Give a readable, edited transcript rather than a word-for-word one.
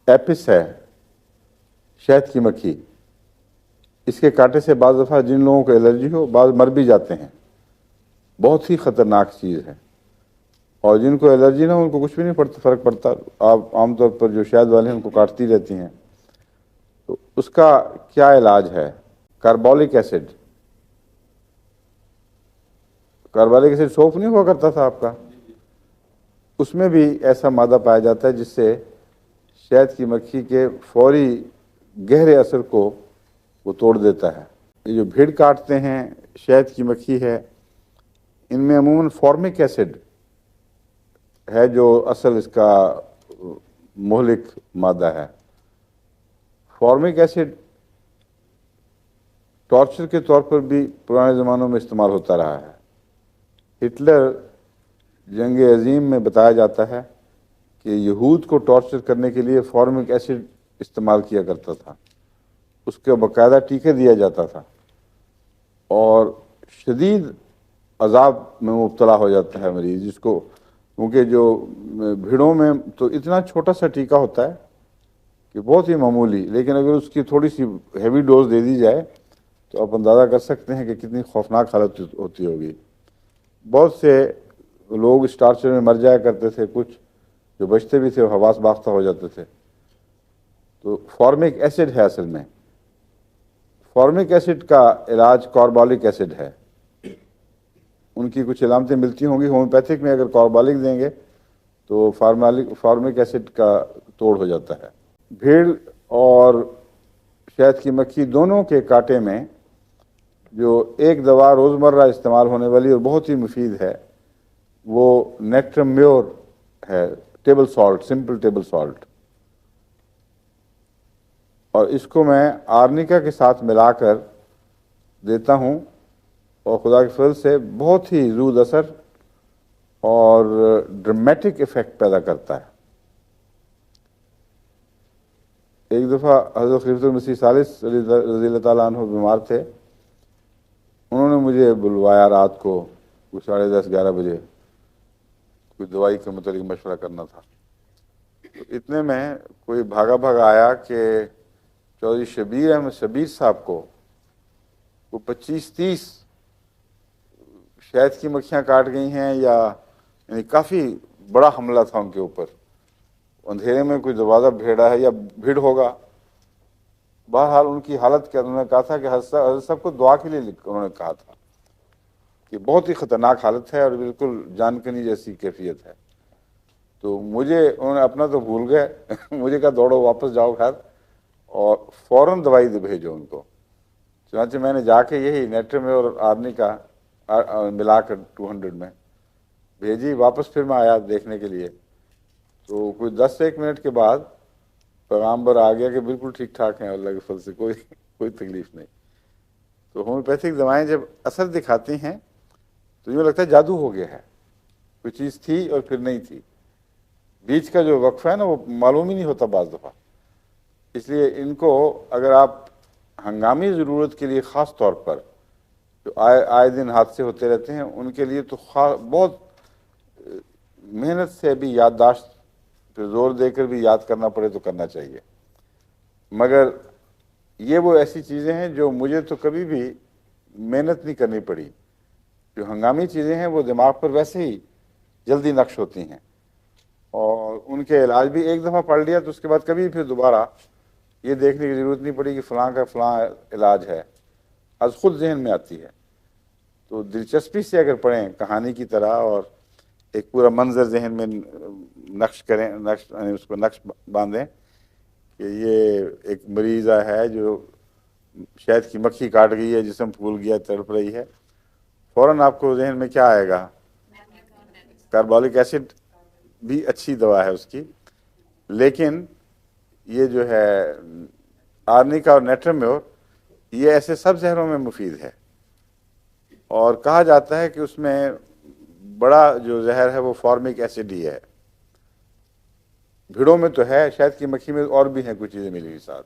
Apps ہے شہد کی مکھی، اس کے کاٹے سے بعض دفعہ جن لوگوں کو الرجی ہو بعض مر بھی جاتے ہیں، بہت ہی خطرناک چیز ہے، اور جن کو الرجی نہ ہو ان کو کچھ بھی نہیں فرق پڑتا، آپ عام طور پر جو شہد والے ہیں ان کو کاٹتی رہتی ہیں۔ تو اس کا کیا علاج ہے؟ کاربولک ایسڈ۔ کاربولک ایسڈ سوپ نہیں ہوا کرتا تھا آپ کا، اس میں بھی ایسا مادہ پایا جاتا ہے جس سے شہد کی مکھی کے فوری گہرے اثر کو وہ توڑ دیتا ہے۔ یہ جو بھیڑ کاٹتے ہیں شہد کی مکھی ہے، ان میں عموماً فارمک ایسڈ ہے جو اصل اس کا مہلک مادہ ہے۔ فارمک ایسڈ ٹارچر کے طور پر بھی پرانے زمانوں میں استعمال ہوتا رہا ہے۔ ہٹلر جنگ عظیم میں بتایا جاتا ہے کہ یہود کو ٹارچر کرنے کے لیے فارمک ایسڈ استعمال کیا کرتا تھا، اس کے باقاعدہ ٹیکے دیا جاتا تھا، اور شدید عذاب میں مبتلا ہو جاتا ہے مریض، جس کو کیونکہ جو بھیڑوں میں تو اتنا چھوٹا سا ٹیکہ ہوتا ہے کہ بہت ہی معمولی، لیکن اگر اس کی تھوڑی سی ہیوی ڈوز دے دی جائے تو آپ اندازہ کر سکتے ہیں کہ کتنی خوفناک حالت ہوتی ہوگی۔ بہت سے لوگ اس ٹارچر میں مر جایا کرتے تھے، کچھ جو بچتے بھی تھے وہ حواس باختہ ہو جاتے تھے۔ تو فارمک ایسڈ ہے اصل میں۔ فارمک ایسڈ کا علاج کاربولک ایسڈ ہے۔ ان کی کچھ علامتیں ملتی ہوں گی، ہومیوپیتھک میں اگر کاربولک دیں گے تو فارمک ایسڈ کا توڑ ہو جاتا ہے۔ بھیڑ اور شہد کی مکھی دونوں کے کاٹے میں جو ایک دوا روزمرہ استعمال ہونے والی اور بہت ہی مفید ہے وہ نیکٹرم میور ہے، table salt, simple table salt, اور اس کو میں آرنیکا کے ساتھ ملا کر دیتا ہوں، اور خدا کے فضل سے بہت ہی زود اثر اور ڈرامیٹک ایفیکٹ پیدا کرتا ہے۔ ایک دفعہ حضرت خلیفۃ المسیح ثالث رضی اللہ تعالیٰ عنہ بیمار تھے، انہوں نے مجھے بلوایا رات کو 10:30 11 بجے، کوئی دوائی کے متعلق مشورہ کرنا تھا۔ تو اتنے میں کوئی بھاگا آیا کہ چودھری شبیر احمد شبیر صاحب کو وہ 25-30 شہد کی مکھیاں کاٹ گئی ہیں، یعنی کافی بڑا حملہ تھا ان کے اوپر، اندھیرے میں کوئی دروازہ بھیڑا ہے یا بھیڑ ہوگا، بہرحال ان کی حالت کیا، انہوں نے کہا تھا کہ حضرت صاحب کو دعا کے لیے انہوں نے کہا تھا کہ بہت ہی خطرناک حالت ہے اور بالکل جان کنی جیسی کیفیت ہے۔ تو انہوں نے اپنا تو بھول گئے، مجھے کہا دوڑو واپس جاؤ گھر اور فوراً دوائی بھیجو ان کو۔ چنانچہ میں نے جا کے یہی نیٹر میں اور آرنیکا ملا کر 200 میں بھیجی، واپس پھر میں آیا دیکھنے کے لیے، تو کوئی 10 سے 1 منٹ کے بعد پیغامبر آ گیا کہ بالکل ٹھیک ٹھاک ہیں اللہ کے فضل سے، کوئی تکلیف نہیں۔ تو ہومیوپیتھک دوائیں جب اثر دکھاتی ہیں تو یوں لگتا ہے جادو ہو گیا ہے، کوئی چیز تھی اور پھر نہیں تھی، بیچ کا جو وقفہ ہے نا وہ معلوم ہی نہیں ہوتا بعض دفعہ۔ اس لیے ان کو اگر آپ ہنگامی ضرورت کے لیے، خاص طور پر جو آئے دن حادثے ہوتے رہتے ہیں، ان کے لیے تو بہت محنت سے بھی یادداشت پہ زور دے کر بھی یاد کرنا پڑے تو کرنا چاہیے۔ مگر یہ وہ ایسی چیزیں ہیں جو مجھے تو کبھی بھی محنت نہیں کرنی پڑی، جو ہنگامی چیزیں ہیں وہ دماغ پر ویسے ہی جلدی نقش ہوتی ہیں، اور ان کے علاج بھی ایک دفعہ پڑھ لیا تو اس کے بعد کبھی پھر دوبارہ یہ دیکھنے کی ضرورت نہیں پڑی کہ فلاں کا فلاں علاج ہے، از خود ذہن میں آتی ہے۔ تو دلچسپی سے اگر پڑھیں کہانی کی طرح اور ایک پورا منظر ذہن میں نقش کریں، اس کو نقش باندھیں کہ یہ ایک مریضہ ہے جو شہد کی مکھی کاٹ گئی ہے، جسم پھول گیا، تڑپ رہی ہے، فوراً آپ کو ذہن میں کیا آئے گا؟ کاربولک ایسڈ بھی اچھی دوا ہے اس کی، لیکن یہ جو ہے آرنیکا اور نیٹرمیور یہ ایسے سب زہروں میں مفید ہے، اور کہا جاتا ہے کہ اس میں بڑا جو زہر ہے وہ فارمک ایسڈ ہی ہے۔ بھیڑوں میں تو ہے، شہد کی مکھی میں اور بھی ہیں کچھ چیزیں ملی ہوئی ساتھ۔